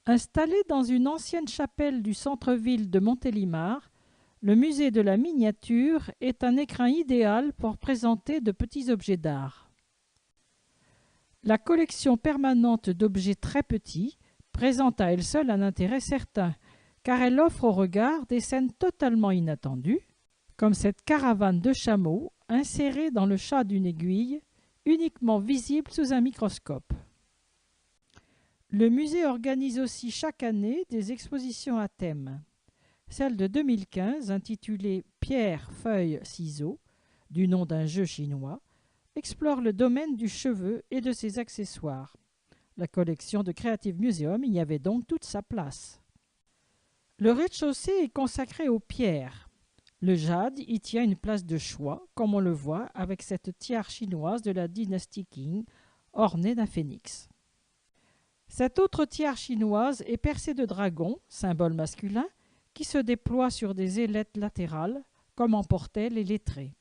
Installé dans une ancienne chapelle du centre-ville de Montélimar, le musée de la miniature est un écrin idéal pour présenter de petits objets d'art. La collection permanente d'objets très petits présente à elle seule un intérêt certain, car elle offre au regard des scènes totalement inattendues, comme cette caravane de chameaux insérée dans le chat d'une aiguille, uniquement visible sous un microscope. Le musée organise aussi chaque année des expositions à thème. Celle de 2015, intitulée Pierre, feuille, ciseaux, du nom d'un jeu chinois, explore le domaine du cheveu et de ses accessoires. La collection de Creative Museum y avait donc toute sa place. Le rez-de-chaussée est consacré aux pierres. Le jade y tient une place de choix, comme on le voit avec cette tiare chinoise de la dynastie Qing, ornée d'un phénix. Cette autre tiare chinoise est percée de dragons, symbole masculin, qui se déploient sur des ailettes latérales, comme en portaient les lettrés.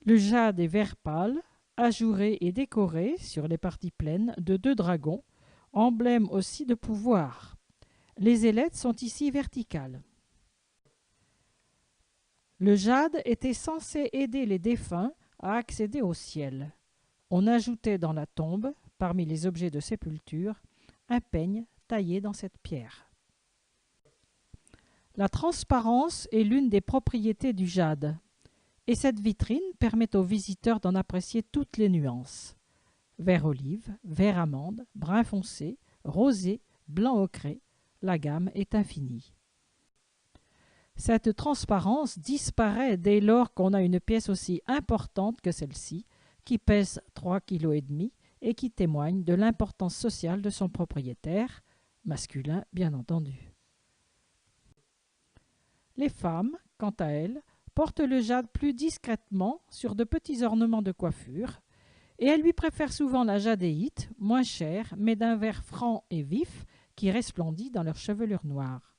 Le jade est vert pâle, ajouré et décoré, sur les parties pleines, de 2 dragons, emblème aussi de pouvoir. Les ailettes sont ici verticales. Le jade était censé aider les défunts à accéder au ciel. On ajoutait dans la tombe, parmi les objets de sépulture, un peigne taillé dans cette pierre. La transparence est l'une des propriétés du jade, et cette vitrine permet aux visiteurs d'en apprécier toutes les nuances. Vert olive, vert amande, brun foncé, rosé, blanc ocré, la gamme est infinie. Cette transparence disparaît dès lors qu'on a une pièce aussi importante que celle-ci, qui pèse 3,5 kg et qui témoigne de l'importance sociale de son propriétaire, masculin bien entendu. Les femmes, quant à elles, portent le jade plus discrètement sur de petits ornements de coiffure, et elles lui préfèrent souvent la jadéite, moins chère, mais d'un vert franc et vif, qui resplendit dans leur chevelure noire.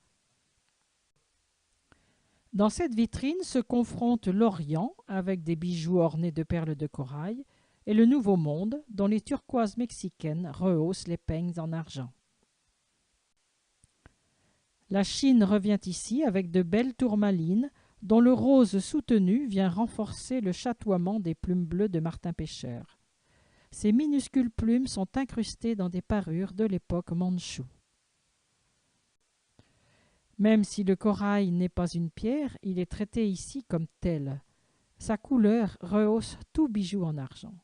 Dans cette vitrine se confrontent l'Orient, avec des bijoux ornés de perles de corail, et le Nouveau Monde, dont les turquoises mexicaines rehaussent les peignes en argent. La Chine revient ici avec de belles tourmalines, dont le rose soutenu vient renforcer le chatoiement des plumes bleues de Martin Pêcheur. Ces minuscules plumes sont incrustées dans des parures de l'époque mandchoue. Même si le corail n'est pas une pierre, il est traité ici comme tel. Sa couleur rehausse tout bijou en argent.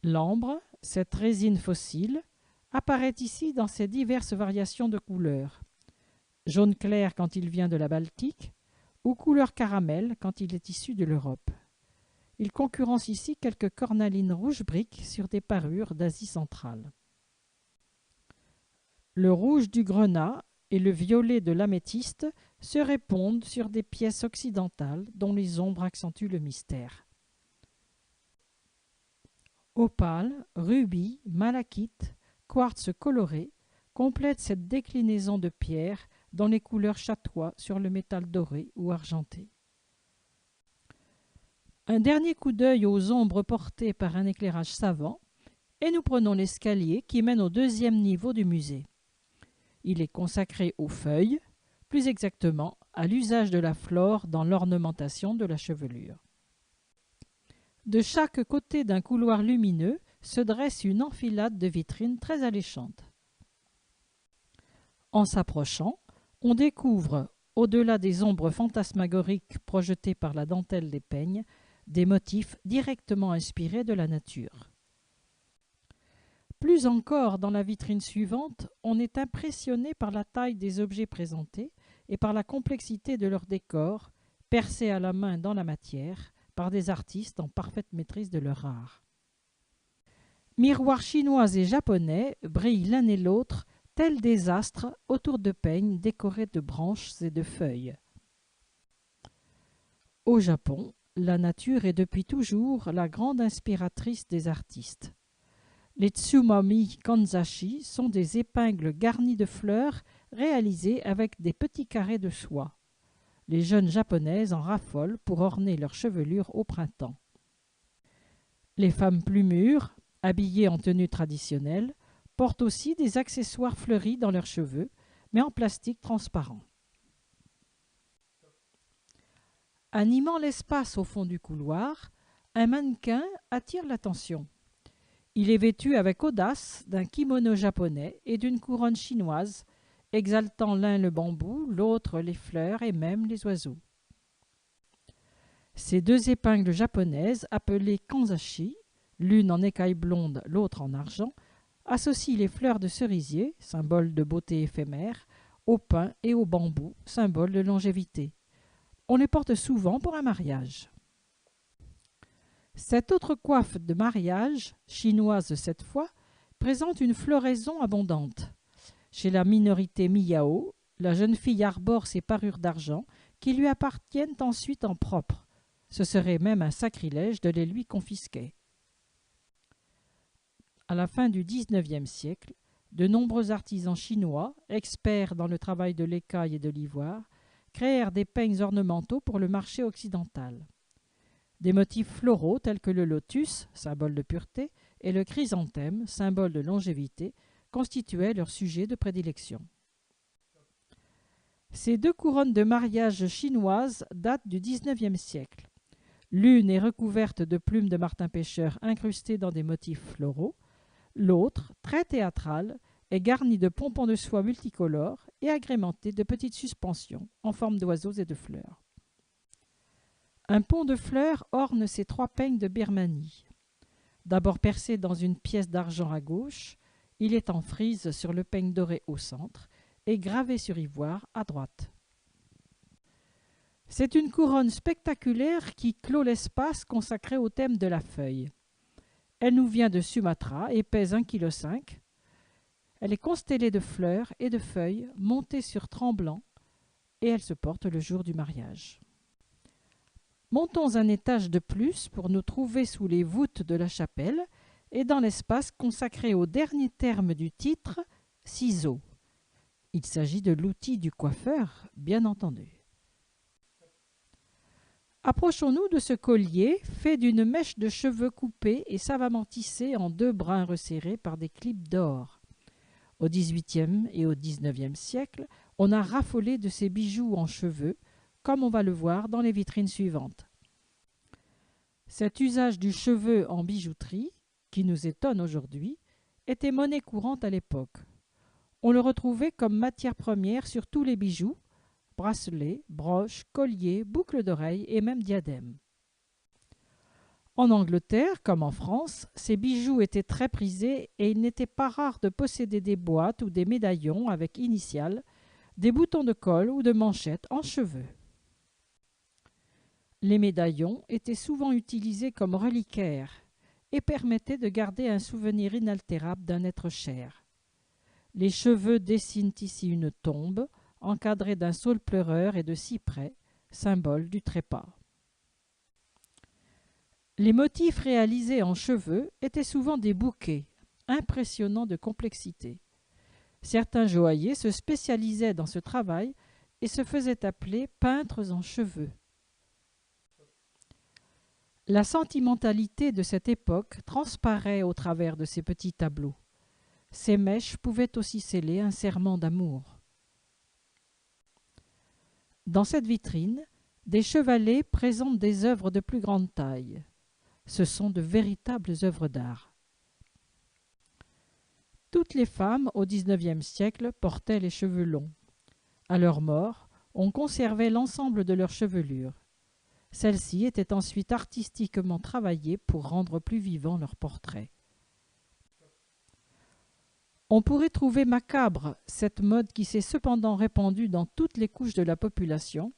L'ambre, cette résine fossile, apparaît ici dans ses diverses variations de couleurs. Jaune clair quand il vient de la Baltique, ou couleur caramel quand il est issu de l'Europe. Il concurrence ici quelques cornalines rouge brique sur des parures d'Asie centrale. Le rouge du grenat et le violet de l'améthyste se répondent sur des pièces occidentales dont les ombres accentuent le mystère. Opale, rubis, malachite, quartz coloré complètent cette déclinaison de pierres dont les couleurs chatoient sur le métal doré ou argenté. Un dernier coup d'œil aux ombres portées par un éclairage savant, et nous prenons l'escalier qui mène au 2e niveau du musée. Il est consacré aux feuilles, plus exactement à l'usage de la flore dans l'ornementation de la chevelure. De chaque côté d'un couloir lumineux se dresse une enfilade de vitrines très alléchantes. En s'approchant, on découvre, au-delà des ombres fantasmagoriques projetées par la dentelle des peignes, des motifs directement inspirés de la nature. Plus encore, dans la vitrine suivante, on est impressionné par la taille des objets présentés et par la complexité de leur décor, percés à la main dans la matière, par des artistes en parfaite maîtrise de leur art. Miroirs chinois et japonais brillent l'un et l'autre, tels des astres autour de peignes décorés de branches et de feuilles. Au Japon, la nature est depuis toujours la grande inspiratrice des artistes. Les tsumami kanzashi sont des épingles garnies de fleurs réalisées avec des petits carrés de soie. Les jeunes japonaises en raffolent pour orner leur chevelure au printemps. Les femmes plus mûres, habillés en tenue traditionnelle, portent aussi des accessoires fleuris dans leurs cheveux, mais en plastique transparent. Animant l'espace au fond du couloir, un mannequin attire l'attention. Il est vêtu avec audace d'un kimono japonais et d'une couronne chinoise, exaltant l'un le bambou, l'autre les fleurs et même les oiseaux. Ces deux épingles japonaises, appelées kanzashi, l'une en écaille blonde, l'autre en argent, associent les fleurs de cerisier, symbole de beauté éphémère, au pin et au bambou, symbole de longévité. On les porte souvent pour un mariage. Cette autre coiffe de mariage, chinoise cette fois, présente une floraison abondante. Chez la minorité Miyao, la jeune fille arbore ses parures d'argent qui lui appartiennent ensuite en propre. Ce serait même un sacrilège de les lui confisquer. À la fin du XIXe siècle, de nombreux artisans chinois, experts dans le travail de l'écaille et de l'ivoire, créèrent des peignes ornementaux pour le marché occidental. Des motifs floraux tels que le lotus, symbole de pureté, et le chrysanthème, symbole de longévité, constituaient leur sujet de prédilection. Ces deux couronnes de mariage chinoises datent du XIXe siècle. L'une est recouverte de plumes de martin-pêcheur incrustées dans des motifs floraux. L'autre, très théâtrale, est garnie de pompons de soie multicolores et agrémentée de petites suspensions en forme d'oiseaux et de fleurs. Un pont de fleurs orne ces trois peignes de Birmanie. D'abord percé dans une pièce d'argent à gauche, il est en frise sur le peigne doré au centre et gravé sur ivoire à droite. C'est une couronne spectaculaire qui clôt l'espace consacré au thème de la feuille. Elle nous vient de Sumatra et pèse 1,5 kg. Elle est constellée de fleurs et de feuilles montées sur tremblant et elle se porte le jour du mariage. Montons un étage de plus pour nous trouver sous les voûtes de la chapelle et dans l'espace consacré au dernier terme du titre, ciseaux. Il s'agit de l'outil du coiffeur, bien entendu. Approchons-nous de ce collier fait d'une mèche de cheveux coupés et savamment tissé en deux brins resserrés par des clips d'or. Au XVIIIe et au XIXe siècle, on a raffolé de ces bijoux en cheveux, comme on va le voir dans les vitrines suivantes. Cet usage du cheveu en bijouterie, qui nous étonne aujourd'hui, était monnaie courante à l'époque. On le retrouvait comme matière première sur tous les bijoux, bracelets, broches, colliers, boucles d'oreilles et même diadèmes. En Angleterre, comme en France, ces bijoux étaient très prisés et il n'était pas rare de posséder des boîtes ou des médaillons avec initiales, des boutons de col ou de manchettes en cheveux. Les médaillons étaient souvent utilisés comme reliquaires et permettaient de garder un souvenir inaltérable d'un être cher. Les cheveux dessinent ici une tombe, encadrée d'un saule pleureur et de cyprès, symbole du trépas. Les motifs réalisés en cheveux étaient souvent des bouquets, impressionnants de complexité. Certains joailliers se spécialisaient dans ce travail et se faisaient appeler peintres en cheveux. La sentimentalité de cette époque transparaît au travers de ces petits tableaux. Ces mèches pouvaient aussi sceller un serment d'amour. Dans cette vitrine, des chevalets présentent des œuvres de plus grande taille. Ce sont de véritables œuvres d'art. Toutes les femmes au XIXe siècle portaient les cheveux longs. À leur mort, on conservait l'ensemble de leur chevelure. Celles-ci étaient ensuite artistiquement travaillées pour rendre plus vivant leur portrait. On pourrait trouver macabre cette mode qui s'est cependant répandue dans toutes les couches de la population,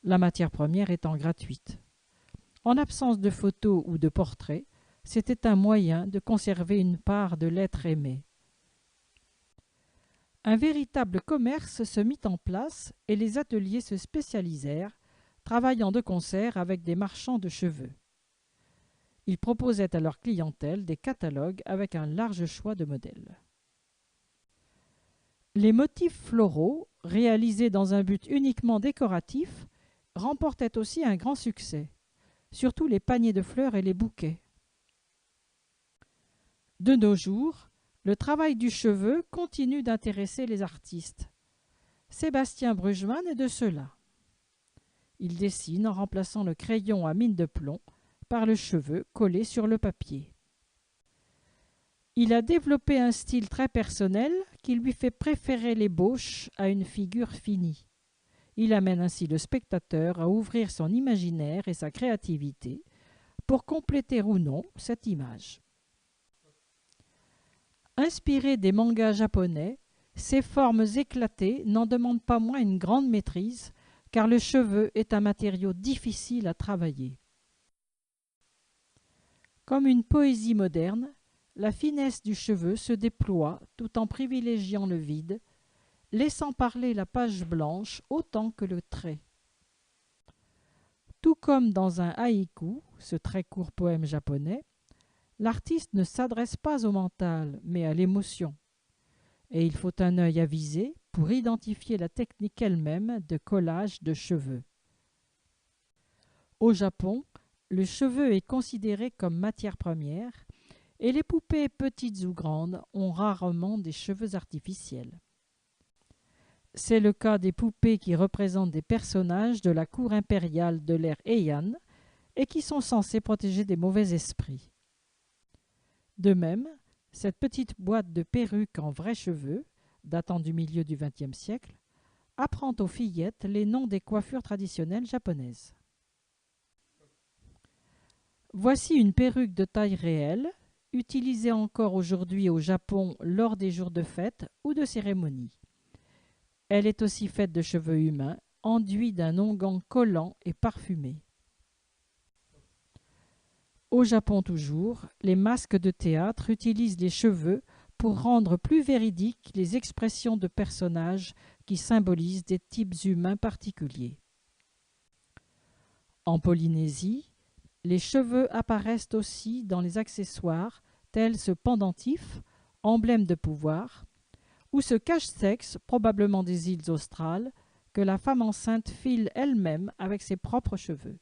la matière première étant gratuite. En absence de photos ou de portraits, c'était un moyen de conserver une part de l'être aimé. Un véritable commerce se mit en place et les ateliers se spécialisèrent, travaillant de concert avec des marchands de cheveux. Ils proposaient à leur clientèle des catalogues avec un large choix de modèles. Les motifs floraux, réalisés dans un but uniquement décoratif, remportaient aussi un grand succès, surtout les paniers de fleurs et les bouquets. De nos jours, le travail du cheveu continue d'intéresser les artistes. Sébastien Bruggemann est de ceux-là. Il dessine en remplaçant le crayon à mine de plomb par le cheveu collé sur le papier. Il a développé un style très personnel qui lui fait préférer l'ébauche à une figure finie. Il amène ainsi le spectateur à ouvrir son imaginaire et sa créativité pour compléter ou non cette image. Inspiré des mangas japonais, ces formes éclatées n'en demandent pas moins une grande maîtrise, car le cheveu est un matériau difficile à travailler. Comme une poésie moderne, la finesse du cheveu se déploie tout en privilégiant le vide, laissant parler la page blanche autant que le trait. Tout comme dans un haïku, ce très court poème japonais, l'artiste ne s'adresse pas au mental, mais à l'émotion. Et il faut un œil avisé pour identifier la technique elle-même de collage de cheveux. Au Japon, le cheveu est considéré comme matière première et les poupées petites ou grandes ont rarement des cheveux artificiels. C'est le cas des poupées qui représentent des personnages de la cour impériale de l'ère Heian et qui sont censés protéger des mauvais esprits. De même, cette petite boîte de perruques en vrais cheveux, datant du milieu du XXe siècle, apprend aux fillettes les noms des coiffures traditionnelles japonaises. Voici une perruque de taille réelle, utilisée encore aujourd'hui au Japon lors des jours de fête ou de cérémonies. Elle est aussi faite de cheveux humains, enduits d'un onguent collant et parfumé. Au Japon toujours, les masques de théâtre utilisent les cheveux pour rendre plus véridiques les expressions de personnages qui symbolisent des types humains particuliers. En Polynésie, les cheveux apparaissent aussi dans les accessoires tels ce pendentif, emblème de pouvoir, ou ce cache-sexe, probablement des îles australes, que la femme enceinte file elle-même avec ses propres cheveux.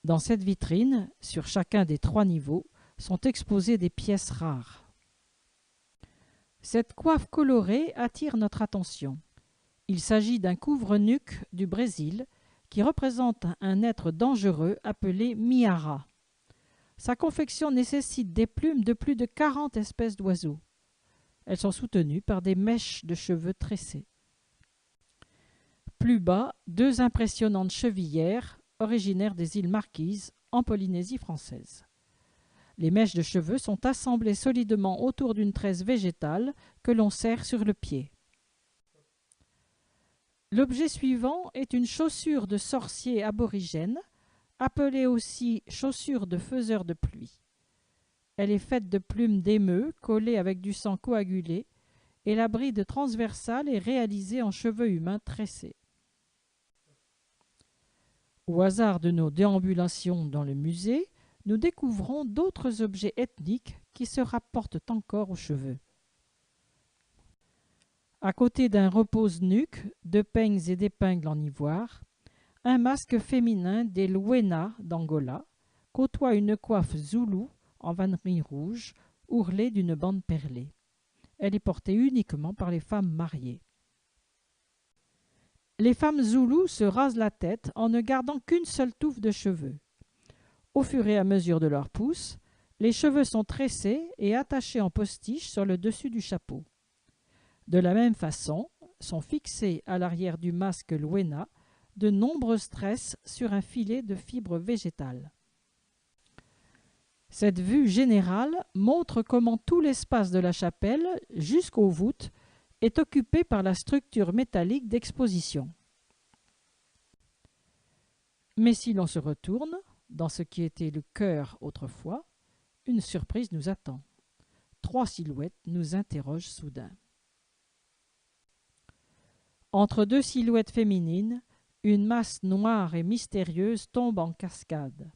Dans cette vitrine, sur chacun des 3 niveaux, sont exposées des pièces rares. Cette coiffe colorée attire notre attention. Il s'agit d'un couvre-nuque du Brésil qui représente un être dangereux appelé Miara. Sa confection nécessite des plumes de plus de 40 espèces d'oiseaux. Elles sont soutenues par des mèches de cheveux tressés. Plus bas, 2 impressionnantes chevillères originaires des îles Marquises en Polynésie française. Les mèches de cheveux sont assemblées solidement autour d'une tresse végétale que l'on serre sur le pied. L'objet suivant est une chaussure de sorcier aborigène, appelée aussi chaussure de faiseur de pluie. Elle est faite de plumes d'émeu collées avec du sang coagulé et la bride transversale est réalisée en cheveux humains tressés. Au hasard de nos déambulations dans le musée, nous découvrons d'autres objets ethniques qui se rapportent encore aux cheveux. À côté d'un repose-nuque, de peignes et d'épingles en ivoire, un masque féminin des Luena d'Angola côtoie une coiffe zoulou en vannerie rouge, ourlée d'une bande perlée. Elle est portée uniquement par les femmes mariées. Les femmes zoulous se rasent la tête en ne gardant qu'une seule touffe de cheveux. Au fur et à mesure de leur pousse, les cheveux sont tressés et attachés en postiche sur le dessus du chapeau. De la même façon, sont fixés à l'arrière du masque Luena de nombreuses tresses sur un filet de fibres végétales. Cette vue générale montre comment tout l'espace de la chapelle, jusqu'aux voûtes, est occupé par la structure métallique d'exposition. Mais si l'on se retourne, dans ce qui était le chœur autrefois, une surprise nous attend. 3 silhouettes nous interrogent soudain. Entre 2 silhouettes féminines, une masse noire et mystérieuse tombe en cascade.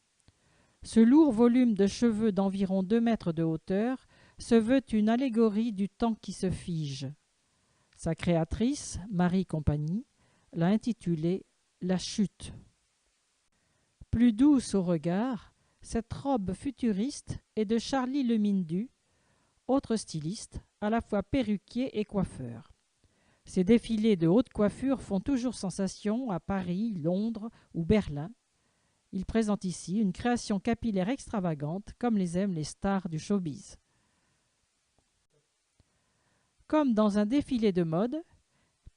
Ce lourd volume de cheveux d'environ 2 mètres de hauteur se veut une allégorie du temps qui se fige. Sa créatrice, Marie Compagnie, l'a intitulé « La chute ». Plus douce au regard, Cette robe futuriste est de Charlie Lemindu, autre styliste, à la fois perruquier et coiffeur. Ces défilés de haute coiffure font toujours sensation à Paris, Londres ou Berlin. Il présente ici une création capillaire extravagante comme les aiment les stars du showbiz. Comme dans un défilé de mode,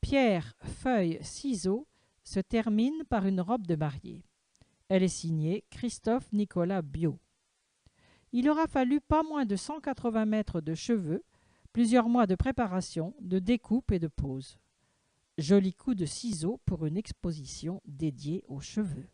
pierre, feuille, ciseaux se termine par une robe de mariée. Elle est signée Christophe Nicolas Biot. Il aura fallu pas moins de 180 mètres de cheveux, plusieurs mois de préparation, de découpe et de pose. Joli coup de ciseaux pour une exposition dédiée aux cheveux.